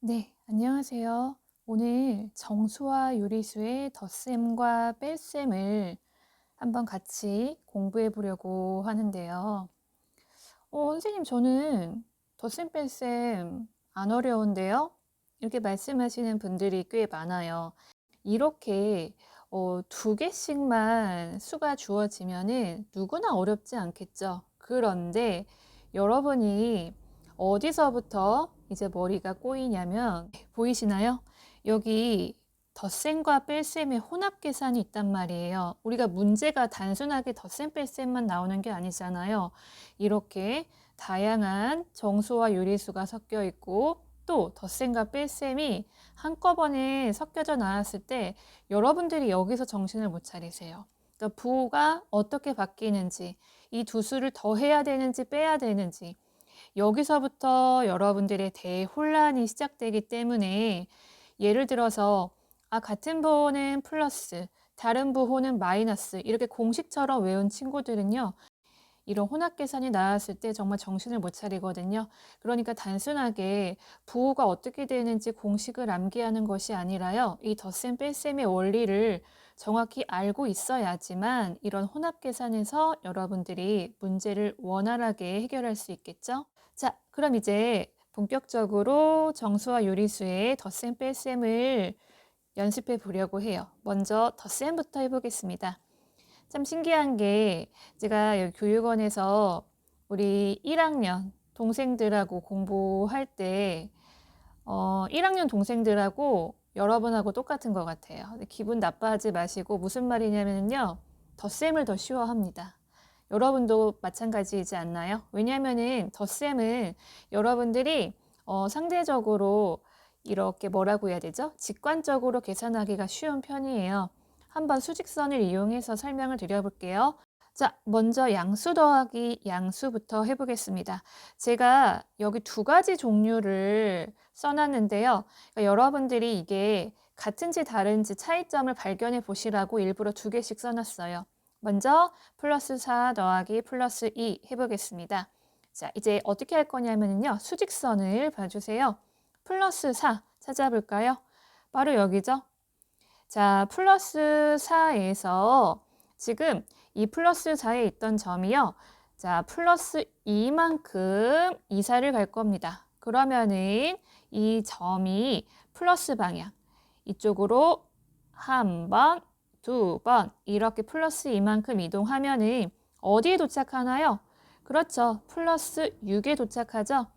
네, 안녕하세요. 오늘 정수와 요리수의 덧셈과 뺄셈을 한번 같이 공부해 보려고 하는데요. 선생님, 저는 덧셈, 뺄셈 안 어려운데요? 이렇게 말씀하시는 분들이 꽤 많아요. 이렇게 두 개씩만 수가 주어지면은 누구나 어렵지 않겠죠. 그런데 여러분이 어디서부터 이제 머리가 꼬이냐면 보이시나요? 여기 덧셈과 뺄셈의 혼합 계산이 있단 말이에요. 우리가 문제가 단순하게 덧셈 뺄셈만 나오는 게 아니잖아요. 이렇게 다양한 정수와 요리수가 섞여 있고 또 덧셈과 뺄셈이 한꺼번에 섞여져 나왔을 때 여러분들이 여기서 정신을 못 차리세요. 그러니까 부호가 어떻게 바뀌는지, 이 두 수를 더해야 되는지 빼야 되는지, 여기서부터 여러분들의 대혼란이 시작되기 때문에 예를 들어서 같은 부호는 플러스, 다른 부호는 마이너스 이렇게 공식처럼 외운 친구들은요. 이런 혼합 계산이 나왔을 때 정말 정신을 못 차리거든요. 그러니까 단순하게 부호가 어떻게 되는지 공식을 암기하는 것이 아니라요. 이 덧셈 뺄셈의 원리를 정확히 알고 있어야지만 이런 혼합 계산에서 여러분들이 문제를 원활하게 해결할 수 있겠죠. 자, 그럼 이제 본격적으로 정수와 요리수의 덧셈 뺄셈을 연습해 보려고 해요. 먼저 덧셈부터 해보겠습니다. 참 신기한 게 제가 여기 교육원에서 우리 1학년 동생들하고 공부할 때 1학년 동생들하고 여러분하고 똑같은 것 같아요. 기분 나빠하지 마시고 무슨 말이냐면요. 덧셈을 더 쉬워합니다. 여러분도 마찬가지이지 않나요? 왜냐하면은 덧셈은 여러분들이 상대적으로 이렇게 뭐라고 해야 되죠? 직관적으로 계산하기가 쉬운 편이에요. 한번 수직선을 이용해서 설명을 드려볼게요. 자, 먼저 양수 더하기 양수부터 해보겠습니다. 제가 여기 두 가지 종류를 써놨는데요. 그러니까 여러분들이 이게 같은지 다른지 차이점을 발견해 보시라고 일부러 두 개씩 써놨어요. 먼저 플러스 4 더하기 플러스 2 해보겠습니다. 자, 이제 어떻게 할 거냐면요. 수직선을 봐주세요. 플러스 4 찾아볼까요? 바로 여기죠. 자, 플러스 4에서 지금 이 플러스 4에 있던 점이요. 자, 플러스 2만큼 이사를 갈 겁니다. 그러면은 이 점이 플러스 방향 이쪽으로 한 번, 두 번 이렇게 플러스 2만큼 이동하면은 어디에 도착하나요? 그렇죠. 플러스 6에 도착하죠.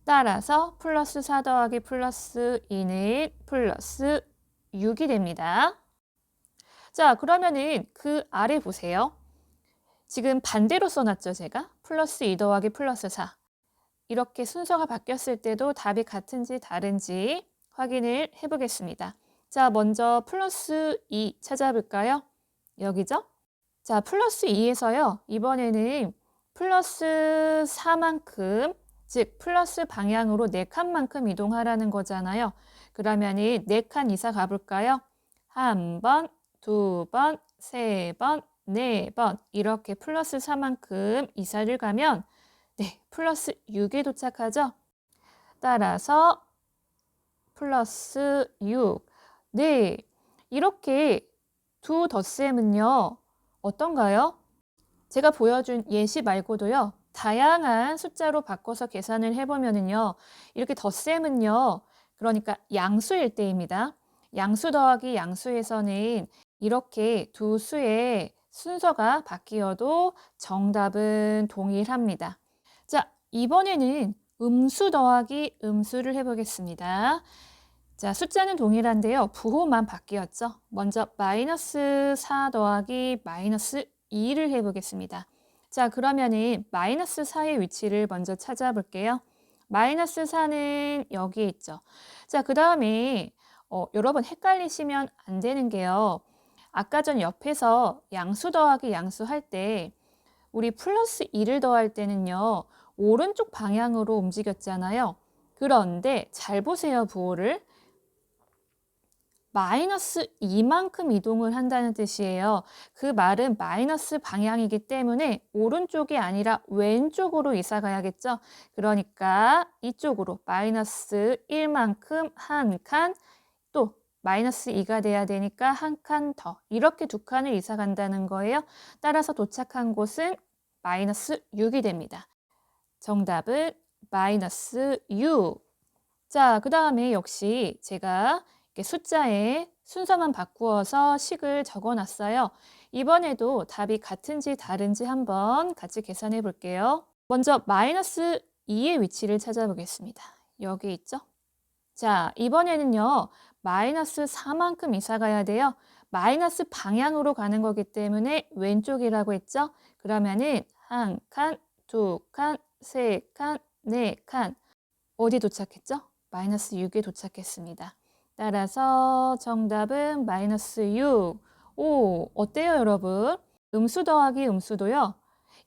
따라서 플러스 4 더하기 플러스 2는 플러스 6이 됩니다. 자, 그러면은 그 아래 보세요. 지금 반대로 써놨죠, 제가? 플러스 2 더하기 플러스 4. 이렇게 순서가 바뀌었을 때도 답이 같은지 다른지 확인을 해보겠습니다. 자, 먼저 플러스 2 찾아볼까요? 여기죠? 자, 플러스 2에서요. 이번에는 플러스 4만큼, 즉 플러스 방향으로 4칸만큼 이동하라는 거잖아요. 그러면은 4칸 이사 가볼까요? 한 번, 두 번, 세 번, 네 번 이렇게 플러스 4만큼 이사를 가면 네, 플러스 6에 도착하죠. 따라서 플러스 6. 네, 이렇게 두 덧셈은요. 어떤가요? 제가 보여준 예시 말고도요. 다양한 숫자로 바꿔서 계산을 해보면은요. 이렇게 덧셈은요. 그러니까 양수일 때입니다. 양수 더하기 양수에서는 이렇게 두 수의 순서가 바뀌어도 정답은 동일합니다. 자, 이번에는 음수 더하기 음수를 해보겠습니다. 자, 숫자는 동일한데요. 부호만 바뀌었죠. 먼저 마이너스 4 더하기 마이너스 2를 해보겠습니다. 자, 그러면은 마이너스 4의 위치를 먼저 찾아볼게요. 마이너스 4는 여기에 있죠. 자, 그 다음에 여러분 헷갈리시면 안 되는 게요. 아까 전 옆에서 양수 더하기 양수 할 때 우리 플러스 2를 더할 때는요. 오른쪽 방향으로 움직였잖아요. 그런데 잘 보세요, 부호를. 마이너스 2만큼 이동을 한다는 뜻이에요. 그 말은 마이너스 방향이기 때문에 오른쪽이 아니라 왼쪽으로 이사 가야겠죠. 그러니까 이쪽으로 마이너스 1만큼 한 칸, 또 마이너스 2가 돼야 되니까 한 칸 더. 이렇게 두 칸을 이사 간다는 거예요. 따라서 도착한 곳은 마이너스 6이 됩니다. 정답은 마이너스 6. 자, 그 다음에 역시 제가 이렇게 숫자에 순서만 바꾸어서 식을 적어놨어요. 이번에도 답이 같은지 다른지 한번 같이 계산해 볼게요. 먼저 마이너스 2의 위치를 찾아보겠습니다. 여기 있죠? 자, 이번에는요. 마이너스 4만큼 이사 가야 돼요. 마이너스 방향으로 가는 거기 때문에 왼쪽이라고 했죠? 그러면은 한 칸, 두 칸, 세 칸, 네 칸. 어디 도착했죠? 마이너스 6에 도착했습니다. 따라서 정답은 마이너스 6. 오, 어때요, 여러분? 음수 더하기 음수도요.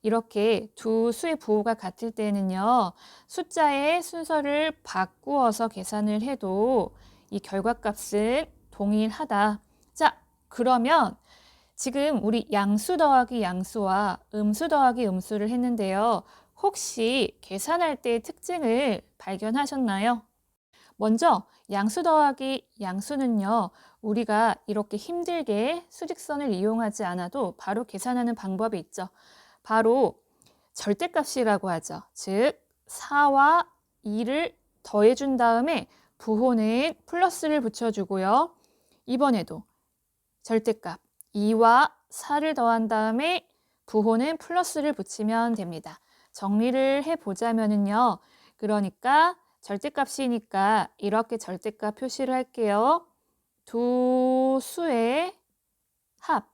이렇게 두 수의 부호가 같을 때는요. 숫자의 순서를 바꾸어서 계산을 해도 이 결과값은 동일하다. 자, 그러면 지금 우리 양수 더하기 양수와 음수 더하기 음수를 했는데요. 혹시 계산할 때의 특징을 발견하셨나요? 먼저 양수 더하기 양수는요. 우리가 이렇게 힘들게 수직선을 이용하지 않아도 바로 계산하는 방법이 있죠. 바로 절대값이라고 하죠. 즉 4와 2를 더해준 다음에 부호는 플러스를 붙여주고요. 이번에도 절대값 2와 4를 더한 다음에 부호는 플러스를 붙이면 됩니다. 정리를 해보자면요. 그러니까 절대값이니까 이렇게 절대값 표시를 할게요. 두 수의 합.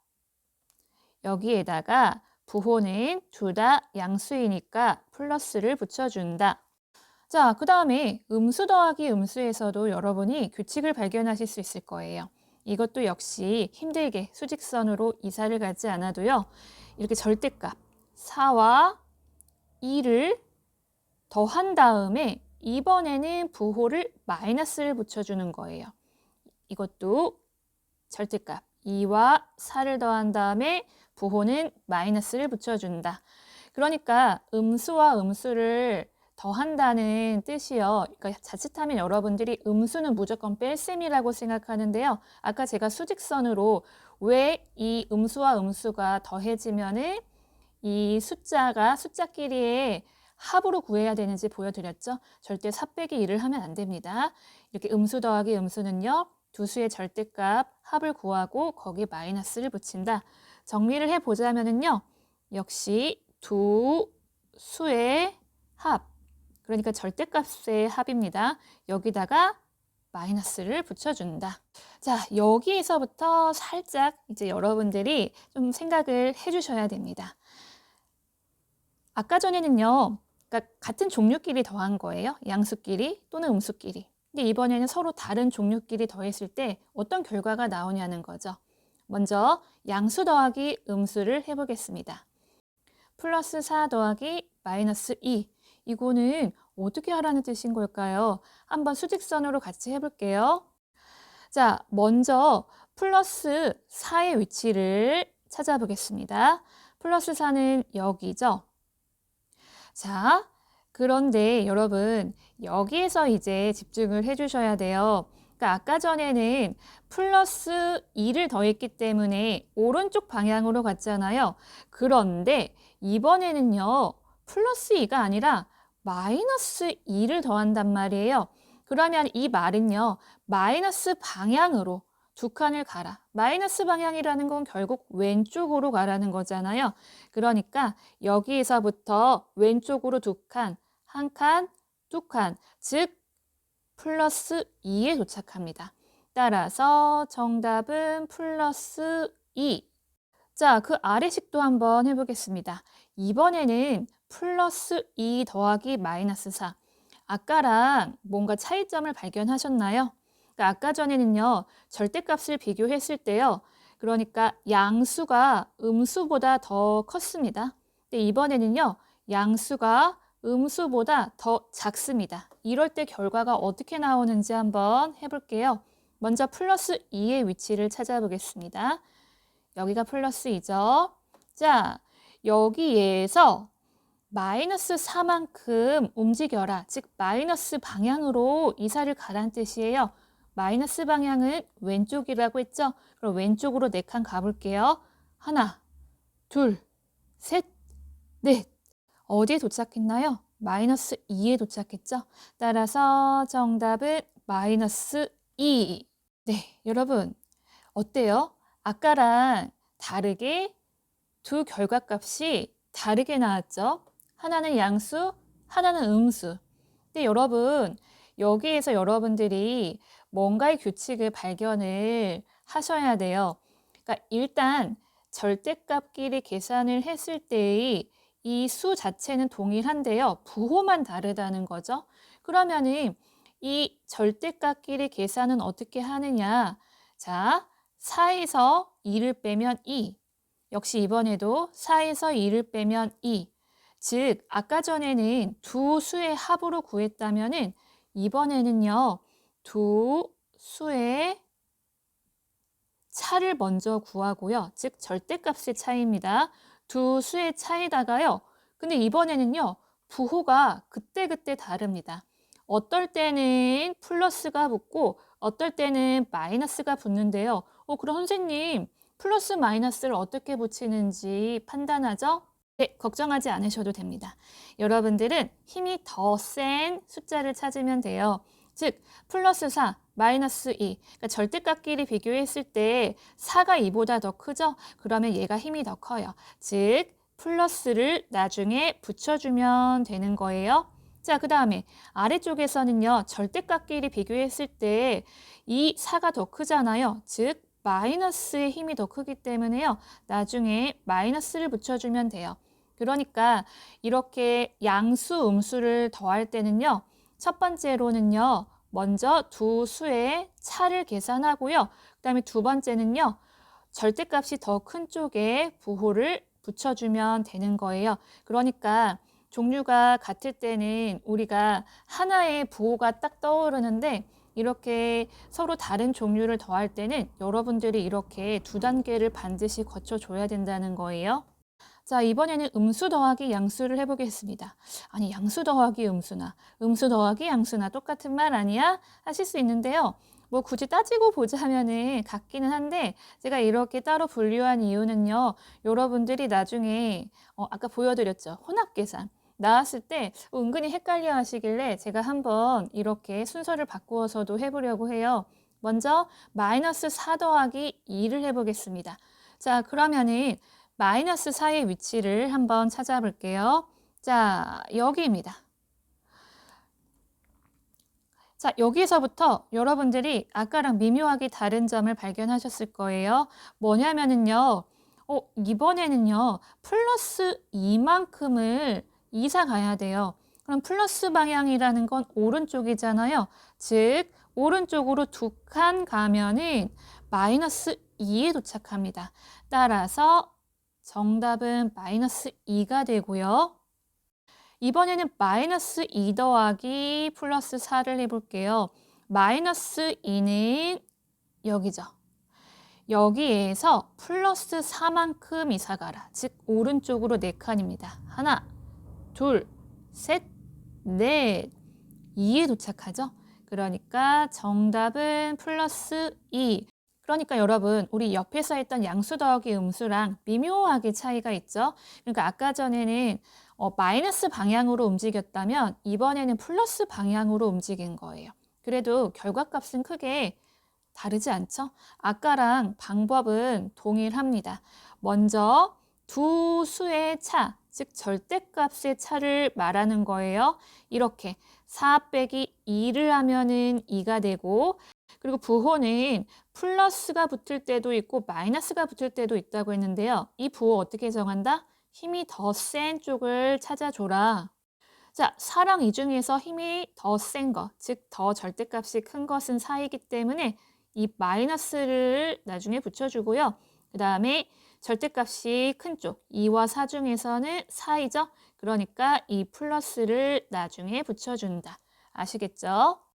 여기에다가 부호는 둘 다 양수이니까 플러스를 붙여준다. 자, 그 다음에 음수 더하기 음수에서도 여러분이 규칙을 발견하실 수 있을 거예요. 이것도 역시 힘들게 수직선으로 이사를 가지 않아도요. 이렇게 절대값 4와 2를 더한 다음에 이번에는 부호를 마이너스를 붙여주는 거예요. 이것도 절대값 2와 4를 더한 다음에 부호는 마이너스를 붙여준다. 그러니까 음수와 음수를 더한다는 뜻이요. 그러니까 자칫하면 여러분들이 음수는 무조건 뺄셈이라고 생각하는데요. 아까 제가 수직선으로 왜 이 음수와 음수가 더해지면은 이 숫자끼리의 합으로 구해야 되는지 보여드렸죠. 절대 4 빼기 2를 하면 안 됩니다. 이렇게 음수 더하기 음수는요. 두 수의 절대값 합을 구하고 거기에 마이너스를 붙인다. 정리를 해보자면요. 역시 두 수의 합, 그러니까 절대값의 합입니다. 여기다가 마이너스를 붙여준다. 자, 여기에서부터 살짝 이제 여러분들이 좀 생각을 해주셔야 됩니다. 아까 전에는요. 그러니까 같은 종류끼리 더한 거예요. 양수끼리 또는 음수끼리. 근데 이번에는 서로 다른 종류끼리 더했을 때 어떤 결과가 나오냐는 거죠. 먼저 양수 더하기 음수를 해보겠습니다. 플러스 4 더하기 마이너스 2. 이거는 어떻게 하라는 뜻인 걸까요? 한번 수직선으로 같이 해볼게요. 자, 먼저 플러스 4의 위치를 찾아보겠습니다. 플러스 4는 여기죠. 자, 그런데 여러분 여기에서 이제 집중을 해주셔야 돼요. 그러니까 아까 전에는 플러스 2를 더했기 때문에 오른쪽 방향으로 갔잖아요. 그런데 이번에는요. 플러스 2가 아니라 마이너스 2를 더한단 말이에요. 그러면 이 말은요. 마이너스 방향으로 두 칸을 가라. 마이너스 방향이라는 건 결국 왼쪽으로 가라는 거잖아요. 그러니까 여기에서부터 왼쪽으로 두 칸, 한 칸, 두 칸, 즉 플러스 2에 도착합니다. 따라서 정답은 플러스 2. 자, 그 아래식도 한번 해보겠습니다. 이번에는 플러스 2 더하기 마이너스 4. 아까랑 뭔가 차이점을 발견하셨나요? 그러니까 아까 전에는요. 절대값을 비교했을 때요. 그러니까 양수가 음수보다 더 컸습니다. 근데 이번에는요. 양수가 음수보다 더 작습니다. 이럴 때 결과가 어떻게 나오는지 한번 해볼게요. 먼저 플러스 2의 위치를 찾아보겠습니다. 여기가 플러스 2죠. 자, 여기에서 마이너스 4만큼 움직여라. 즉 마이너스 방향으로 이사를 가란 뜻이에요. 마이너스 방향은 왼쪽이라고 했죠. 그럼 왼쪽으로 4칸 가볼게요. 하나, 둘, 셋, 넷. 어디에 도착했나요? 마이너스 2에 도착했죠. 따라서 정답은 마이너스 2. 네, 여러분 어때요? 아까랑 다르게 두 결과값이 다르게 나왔죠. 하나는 양수, 하나는 음수. 근데 여러분 여기에서 여러분들이 뭔가의 규칙을 발견을 하셔야 돼요. 그러니까 일단 절대값끼리 계산을 했을 때의 이 수 자체는 동일한데요. 부호만 다르다는 거죠. 그러면은 이 절대값끼리 계산은 어떻게 하느냐? 자, 4에서 2를 빼면 2. 역시 이번에도 4에서 2를 빼면 2. 즉, 아까 전에는 두 수의 합으로 구했다면은 이번에는요, 두 수의 차를 먼저 구하고요. 즉, 절대값의 차이입니다. 두 수의 차이다가요. 근데 이번에는요, 부호가 그때그때 다릅니다. 어떨 때는 플러스가 붙고 어떨 때는 마이너스가 붙는데요. 그럼 선생님, 플러스 마이너스를 어떻게 붙이는지 판단하죠? 네, 걱정하지 않으셔도 됩니다. 여러분들은 힘이 더 센 숫자를 찾으면 돼요. 즉, 플러스 4, 마이너스 2. 그러니까 절대값끼리 비교했을 때 4가 2보다 더 크죠? 그러면 얘가 힘이 더 커요. 즉, 플러스를 나중에 붙여주면 되는 거예요. 자, 그 다음에 아래쪽에서는요. 절대값끼리 비교했을 때 이 4가 더 크잖아요. 즉, 마이너스의 힘이 더 크기 때문에요. 나중에 마이너스를 붙여주면 돼요. 그러니까 이렇게 양수, 음수를 더할 때는요. 첫 번째로는요. 먼저 두 수의 차를 계산하고요. 그 다음에 두 번째는요. 절대값이 더 큰 쪽에 부호를 붙여주면 되는 거예요. 그러니까 종류가 같을 때는 우리가 하나의 부호가 딱 떠오르는데 이렇게 서로 다른 종류를 더할 때는 여러분들이 이렇게 두 단계를 반드시 거쳐줘야 된다는 거예요. 자, 이번에는 음수 더하기 양수를 해보겠습니다. 아니, 양수 더하기 음수나 음수 더하기 양수나 똑같은 말 아니야? 하실 수 있는데요. 뭐 굳이 따지고 보자면은 같기는 한데 제가 이렇게 따로 분류한 이유는요. 여러분들이 나중에 아까 보여드렸죠. 혼합계산. 나왔을 때 은근히 헷갈려 하시길래 제가 한번 이렇게 순서를 바꾸어서도 해보려고 해요. 먼저 마이너스 4 더하기 2를 해보겠습니다. 자, 그러면은 마이너스 4의 위치를 한번 찾아볼게요. 자, 여기입니다. 자, 여기서부터 여러분들이 아까랑 미묘하게 다른 점을 발견하셨을 거예요. 뭐냐면은요, 이번에는요, 플러스 2만큼을 이사 가야 돼요. 그럼 플러스 방향이라는 건 오른쪽이잖아요. 즉, 오른쪽으로 2칸 가면은 마이너스 2에 도착합니다. 따라서 정답은 마이너스 2가 되고요. 이번에는 마이너스 2 더하기 플러스 4를 해볼게요. 마이너스 2는 여기죠. 여기에서 플러스 4만큼 이사 가라. 즉 오른쪽으로 4칸입니다. 하나, 둘, 셋, 넷. 2에 도착하죠. 그러니까 정답은 플러스 2. 그러니까 여러분 우리 옆에서 했던 양수 더하기 음수랑 미묘하게 차이가 있죠. 그러니까 아까 전에는 마이너스 방향으로 움직였다면 이번에는 플러스 방향으로 움직인 거예요. 그래도 결과값은 크게 다르지 않죠? 아까랑 방법은 동일합니다. 먼저 두 수의 차, 즉 절대값의 차를 말하는 거예요. 이렇게 4 빼기 2를 하면은 2가 되고 그리고 부호는 플러스가 붙을 때도 있고 마이너스가 붙을 때도 있다고 했는데요. 이 부호 어떻게 정한다? 힘이 더 센 쪽을 찾아줘라. 자, 4랑 2 중에서 힘이 더 센 거, 즉 더 절대값이 큰 것은 4이기 때문에 이 마이너스를 나중에 붙여주고요. 그 다음에 절대값이 큰 쪽, 2와 4 중에서는 4이죠. 그러니까 이 플러스를 나중에 붙여준다. 아시겠죠?